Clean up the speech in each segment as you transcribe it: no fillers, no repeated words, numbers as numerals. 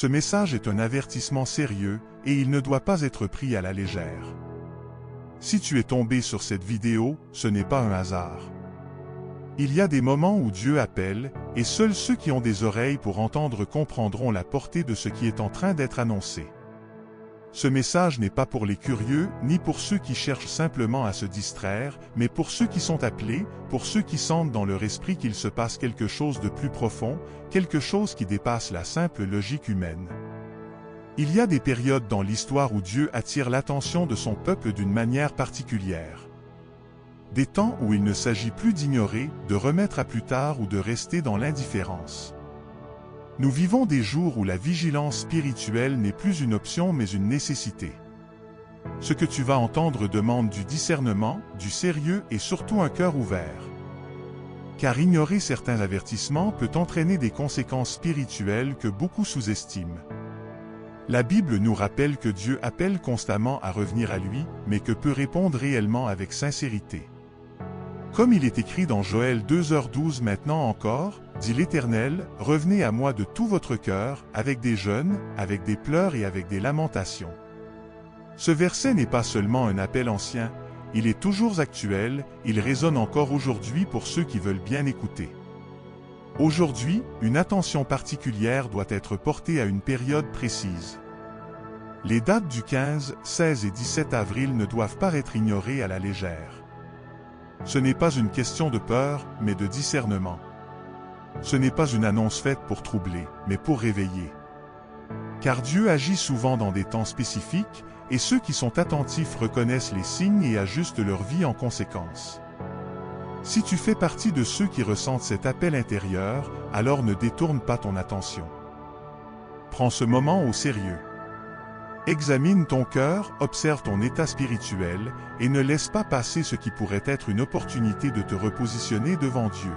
Ce message est un avertissement sérieux et il ne doit pas être pris à la légère. Si tu es tombé sur cette vidéo, ce n'est pas un hasard. Il y a des moments où Dieu appelle, et seuls ceux qui ont des oreilles pour entendre comprendront la portée de ce qui est en train d'être annoncé. Ce message n'est pas pour les curieux, ni pour ceux qui cherchent simplement à se distraire, mais pour ceux qui sont appelés, pour ceux qui sentent dans leur esprit qu'il se passe quelque chose de plus profond, quelque chose qui dépasse la simple logique humaine. Il y a des périodes dans l'histoire où Dieu attire l'attention de son peuple d'une manière particulière. Des temps où il ne s'agit plus d'ignorer, de remettre à plus tard ou de rester dans l'indifférence. Nous vivons des jours où la vigilance spirituelle n'est plus une option mais une nécessité. Ce que tu vas entendre demande du discernement, du sérieux et surtout un cœur ouvert. Car ignorer certains avertissements peut entraîner des conséquences spirituelles que beaucoup sous-estiment. La Bible nous rappelle que Dieu appelle constamment à revenir à lui, mais que peut répondre réellement avec sincérité. Comme il est écrit dans Joël 2h12 maintenant encore, dit l'Éternel, revenez à moi de tout votre cœur, avec des jeûnes, avec des pleurs et avec des lamentations. Ce verset n'est pas seulement un appel ancien, il est toujours actuel, il résonne encore aujourd'hui pour ceux qui veulent bien écouter. Aujourd'hui, une attention particulière doit être portée à une période précise. Les dates du 15, 16 et 17 avril ne doivent pas être ignorées à la légère. Ce n'est pas une question de peur, mais de discernement. Ce n'est pas une annonce faite pour troubler, mais pour réveiller. Car Dieu agit souvent dans des temps spécifiques, et ceux qui sont attentifs reconnaissent les signes et ajustent leur vie en conséquence. Si tu fais partie de ceux qui ressentent cet appel intérieur, alors ne détourne pas ton attention. Prends ce moment au sérieux. Examine ton cœur, observe ton état spirituel, et ne laisse pas passer ce qui pourrait être une opportunité de te repositionner devant Dieu.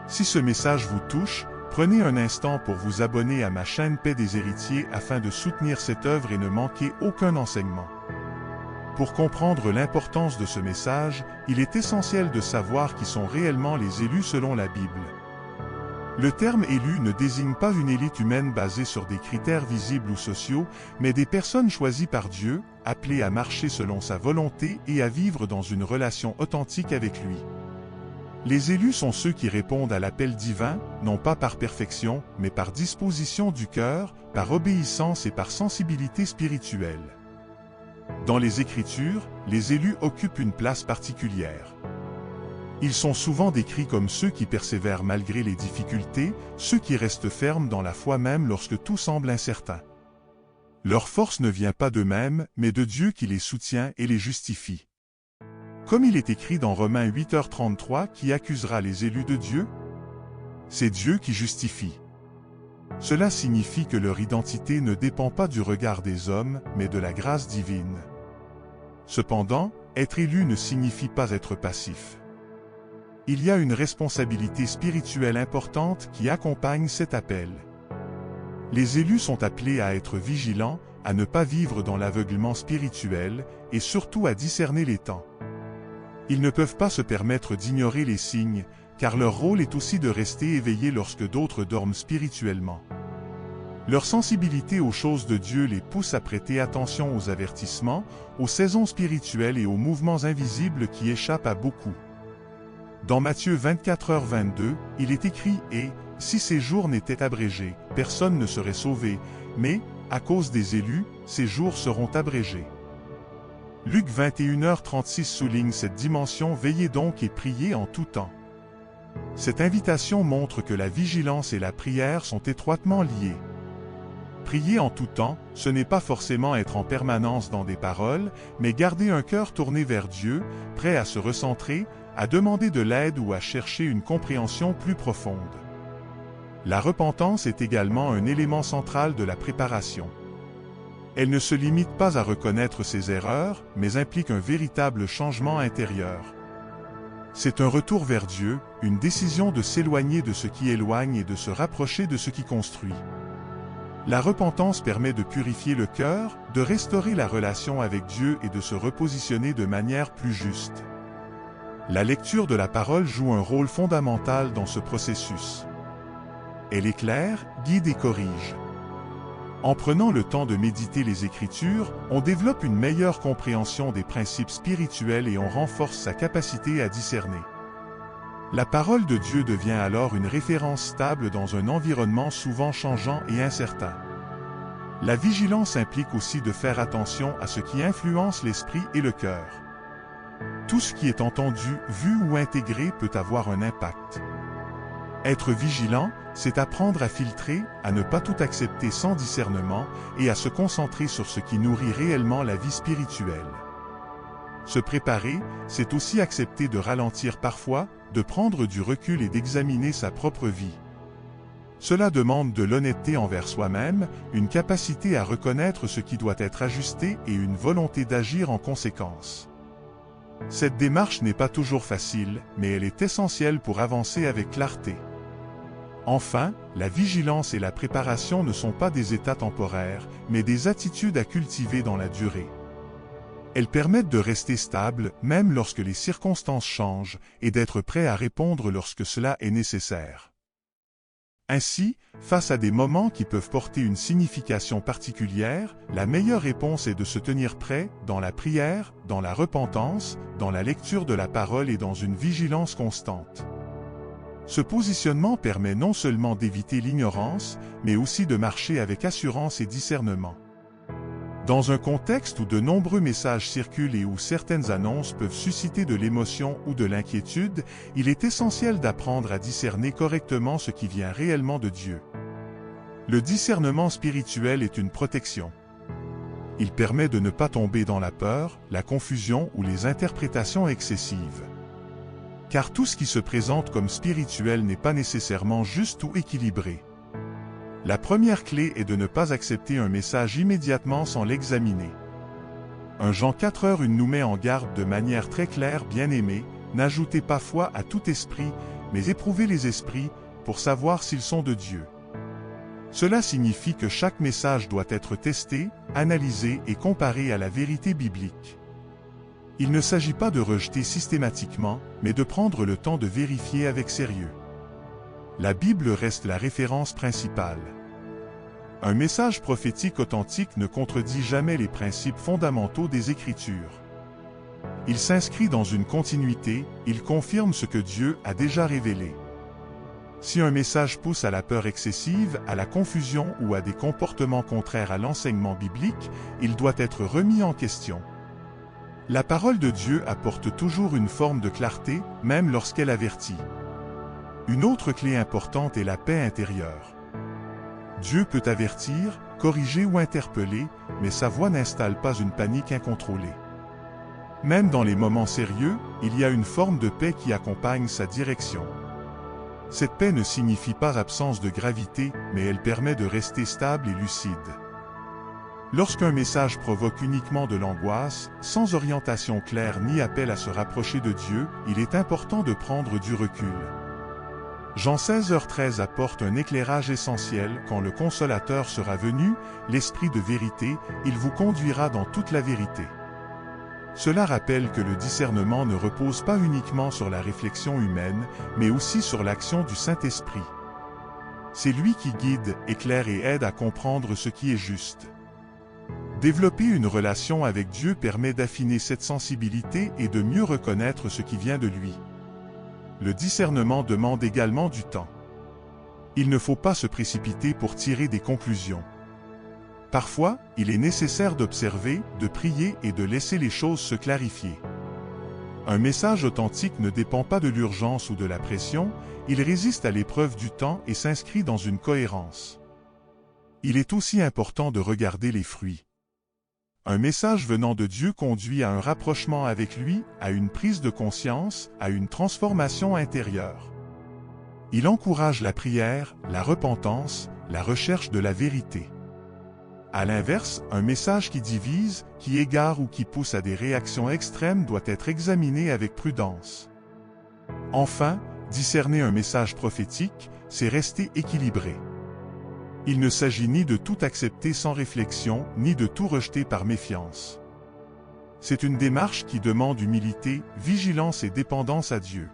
Si ce message vous touche, prenez un instant pour vous abonner à ma chaîne Paix des Héritiers afin de soutenir cette œuvre et ne manquer aucun enseignement. Pour comprendre l'importance de ce message, il est essentiel de savoir qui sont réellement les élus selon la Bible. Le terme élu ne désigne pas une élite humaine basée sur des critères visibles ou sociaux, mais des personnes choisies par Dieu, appelées à marcher selon sa volonté et à vivre dans une relation authentique avec lui. Les élus sont ceux qui répondent à l'appel divin, non pas par perfection, mais par disposition du cœur, par obéissance et par sensibilité spirituelle. Dans les Écritures, les élus occupent une place particulière. Ils sont souvent décrits comme ceux qui persévèrent malgré les difficultés, ceux qui restent fermes dans la foi même lorsque tout semble incertain. Leur force ne vient pas d'eux-mêmes, mais de Dieu qui les soutient et les justifie. Comme il est écrit dans Romains 8h33, qui accusera les élus de Dieu? C'est Dieu qui justifie. Cela signifie que leur identité ne dépend pas du regard des hommes, mais de la grâce divine. Cependant, être élu ne signifie pas être passif. Il y a une responsabilité spirituelle importante qui accompagne cet appel. Les élus sont appelés à être vigilants, à ne pas vivre dans l'aveuglement spirituel, et surtout à discerner les temps. Ils ne peuvent pas se permettre d'ignorer les signes, car leur rôle est aussi de rester éveillés lorsque d'autres dorment spirituellement. Leur sensibilité aux choses de Dieu les pousse à prêter attention aux avertissements, aux saisons spirituelles et aux mouvements invisibles qui échappent à beaucoup. Dans Matthieu 24h22, il est écrit « Et, si ces jours n'étaient abrégés, personne ne serait sauvé, mais, à cause des élus, ces jours seront abrégés. » Luc 21h36 souligne cette dimension « Veillez donc et priez en tout temps ». Cette invitation montre que la vigilance et la prière sont étroitement liées. Prier en tout temps, ce n'est pas forcément être en permanence dans des paroles, mais garder un cœur tourné vers Dieu, prêt à se recentrer, à demander de l'aide ou à chercher une compréhension plus profonde. La repentance est également un élément central de la préparation. Elle ne se limite pas à reconnaître ses erreurs, mais implique un véritable changement intérieur. C'est un retour vers Dieu, une décision de s'éloigner de ce qui éloigne et de se rapprocher de ce qui construit. La repentance permet de purifier le cœur, de restaurer la relation avec Dieu et de se repositionner de manière plus juste. La lecture de la parole joue un rôle fondamental dans ce processus. Elle éclaire, guide et corrige. En prenant le temps de méditer les Écritures, on développe une meilleure compréhension des principes spirituels et on renforce sa capacité à discerner. La parole de Dieu devient alors une référence stable dans un environnement souvent changeant et incertain. La vigilance implique aussi de faire attention à ce qui influence l'esprit et le cœur. Tout ce qui est entendu, vu ou intégré peut avoir un impact. Être vigilant, c'est apprendre à filtrer, à ne pas tout accepter sans discernement et à se concentrer sur ce qui nourrit réellement la vie spirituelle. Se préparer, c'est aussi accepter de ralentir parfois, de prendre du recul et d'examiner sa propre vie. Cela demande de l'honnêteté envers soi-même, une capacité à reconnaître ce qui doit être ajusté et une volonté d'agir en conséquence. Cette démarche n'est pas toujours facile, mais elle est essentielle pour avancer avec clarté. Enfin, la vigilance et la préparation ne sont pas des états temporaires, mais des attitudes à cultiver dans la durée. Elles permettent de rester stable, même lorsque les circonstances changent, et d'être prêt à répondre lorsque cela est nécessaire. Ainsi, face à des moments qui peuvent porter une signification particulière, la meilleure réponse est de se tenir prêt, dans la prière, dans la repentance, dans la lecture de la parole et dans une vigilance constante. Ce positionnement permet non seulement d'éviter l'ignorance, mais aussi de marcher avec assurance et discernement. Dans un contexte où de nombreux messages circulent et où certaines annonces peuvent susciter de l'émotion ou de l'inquiétude, il est essentiel d'apprendre à discerner correctement ce qui vient réellement de Dieu. Le discernement spirituel est une protection. Il permet de ne pas tomber dans la peur, la confusion ou les interprétations excessives. Car tout ce qui se présente comme spirituel n'est pas nécessairement juste ou équilibré. La première clé est de ne pas accepter un message immédiatement sans l'examiner. 1 Jean 4:1 nous met en garde de manière très claire, bien-aimés, n'ajoutez pas foi à tout esprit, mais éprouvez les esprits, pour savoir s'ils sont de Dieu. Cela signifie que chaque message doit être testé, analysé et comparé à la vérité biblique. Il ne s'agit pas de rejeter systématiquement, mais de prendre le temps de vérifier avec sérieux. La Bible reste la référence principale. Un message prophétique authentique ne contredit jamais les principes fondamentaux des Écritures. Il s'inscrit dans une continuité, il confirme ce que Dieu a déjà révélé. Si un message pousse à la peur excessive, à la confusion ou à des comportements contraires à l'enseignement biblique, il doit être remis en question. La parole de Dieu apporte toujours une forme de clarté, même lorsqu'elle avertit. Une autre clé importante est la paix intérieure. Dieu peut avertir, corriger ou interpeller, mais sa voix n'installe pas une panique incontrôlée. Même dans les moments sérieux, il y a une forme de paix qui accompagne sa direction. Cette paix ne signifie pas absence de gravité, mais elle permet de rester stable et lucide. Lorsqu'un message provoque uniquement de l'angoisse, sans orientation claire ni appel à se rapprocher de Dieu, il est important de prendre du recul. Jean 16:13 apporte un éclairage essentiel. Quand le Consolateur sera venu, l'Esprit de vérité, il vous conduira dans toute la vérité. Cela rappelle que le discernement ne repose pas uniquement sur la réflexion humaine, mais aussi sur l'action du Saint-Esprit. C'est lui qui guide, éclaire et aide à comprendre ce qui est juste. Développer une relation avec Dieu permet d'affiner cette sensibilité et de mieux reconnaître ce qui vient de lui. Le discernement demande également du temps. Il ne faut pas se précipiter pour tirer des conclusions. Parfois, il est nécessaire d'observer, de prier et de laisser les choses se clarifier. Un message authentique ne dépend pas de l'urgence ou de la pression, il résiste à l'épreuve du temps et s'inscrit dans une cohérence. Il est aussi important de regarder les fruits. Un message venant de Dieu conduit à un rapprochement avec lui, à une prise de conscience, à une transformation intérieure. Il encourage la prière, la repentance, la recherche de la vérité. À l'inverse, un message qui divise, qui égare ou qui pousse à des réactions extrêmes doit être examiné avec prudence. Enfin, discerner un message prophétique, c'est rester équilibré. Il ne s'agit ni de tout accepter sans réflexion, ni de tout rejeter par méfiance. C'est une démarche qui demande humilité, vigilance et dépendance à Dieu.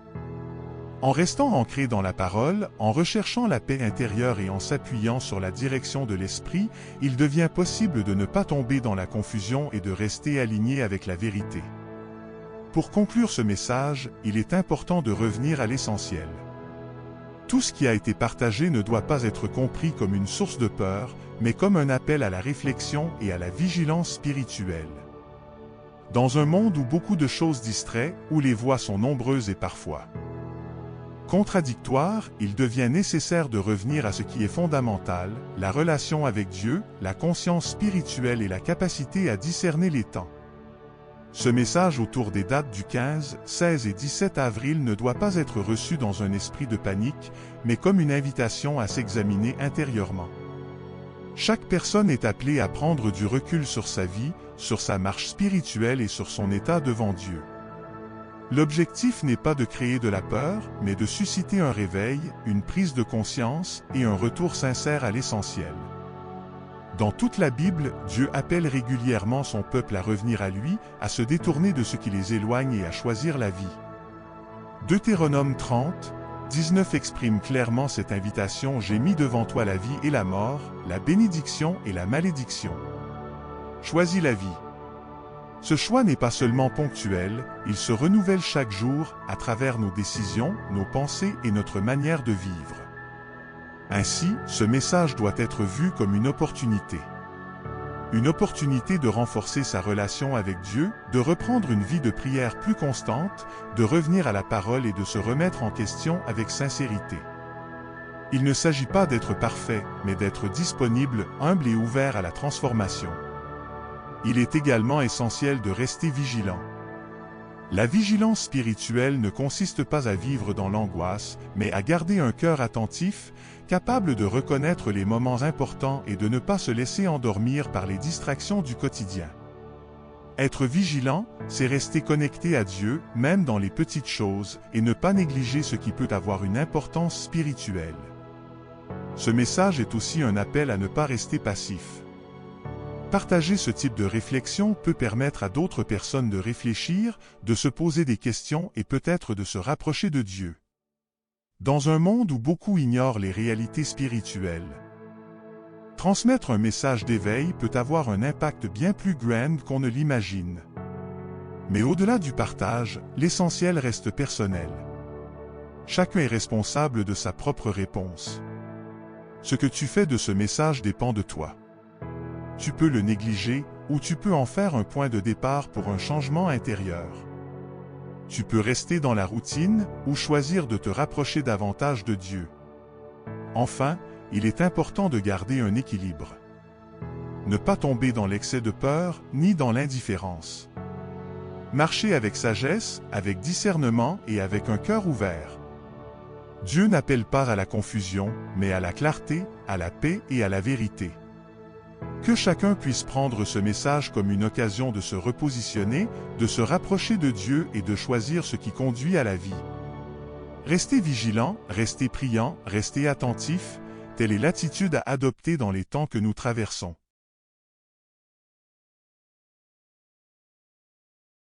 En restant ancré dans la parole, en recherchant la paix intérieure et en s'appuyant sur la direction de l'esprit, il devient possible de ne pas tomber dans la confusion et de rester aligné avec la vérité. Pour conclure ce message, il est important de revenir à l'essentiel. Tout ce qui a été partagé ne doit pas être compris comme une source de peur, mais comme un appel à la réflexion et à la vigilance spirituelle. Dans un monde où beaucoup de choses distraient, où les voix sont nombreuses et parfois contradictoires, il devient nécessaire de revenir à ce qui est fondamental, la relation avec Dieu, la conscience spirituelle et la capacité à discerner les temps. Ce message autour des dates du 15, 16 et 17 avril ne doit pas être reçu dans un esprit de panique, mais comme une invitation à s'examiner intérieurement. Chaque personne est appelée à prendre du recul sur sa vie, sur sa marche spirituelle et sur son état devant Dieu. L'objectif n'est pas de créer de la peur, mais de susciter un réveil, une prise de conscience et un retour sincère à l'essentiel. Dans toute la Bible, Dieu appelle régulièrement son peuple à revenir à lui, à se détourner de ce qui les éloigne et à choisir la vie. Deutéronome 30, 19 exprime clairement cette invitation « J'ai mis devant toi la vie et la mort, la bénédiction et la malédiction. Choisis la vie ». Ce choix n'est pas seulement ponctuel, il se renouvelle chaque jour à travers nos décisions, nos pensées et notre manière de vivre. Ainsi, ce message doit être vu comme une opportunité. Une opportunité de renforcer sa relation avec Dieu, de reprendre une vie de prière plus constante, de revenir à la parole et de se remettre en question avec sincérité. Il ne s'agit pas d'être parfait, mais d'être disponible, humble et ouvert à la transformation. Il est également essentiel de rester vigilant. La vigilance spirituelle ne consiste pas à vivre dans l'angoisse, mais à garder un cœur attentif, capable de reconnaître les moments importants et de ne pas se laisser endormir par les distractions du quotidien. Être vigilant, c'est rester connecté à Dieu, même dans les petites choses, et ne pas négliger ce qui peut avoir une importance spirituelle. Ce message est aussi un appel à ne pas rester passif. Partager ce type de réflexion peut permettre à d'autres personnes de réfléchir, de se poser des questions et peut-être de se rapprocher de Dieu. Dans un monde où beaucoup ignorent les réalités spirituelles, transmettre un message d'éveil peut avoir un impact bien plus grand qu'on ne l'imagine. Mais au-delà du partage, l'essentiel reste personnel. Chacun est responsable de sa propre réponse. Ce que tu fais de ce message dépend de toi. Tu peux le négliger, ou tu peux en faire un point de départ pour un changement intérieur. Tu peux rester dans la routine, ou choisir de te rapprocher davantage de Dieu. Enfin, il est important de garder un équilibre. Ne pas tomber dans l'excès de peur, ni dans l'indifférence. Marcher avec sagesse, avec discernement et avec un cœur ouvert. Dieu n'appelle pas à la confusion, mais à la clarté, à la paix et à la vérité. Que chacun puisse prendre ce message comme une occasion de se repositionner, de se rapprocher de Dieu et de choisir ce qui conduit à la vie. Restez vigilant, restez priant, restez attentif, telle est l'attitude à adopter dans les temps que nous traversons.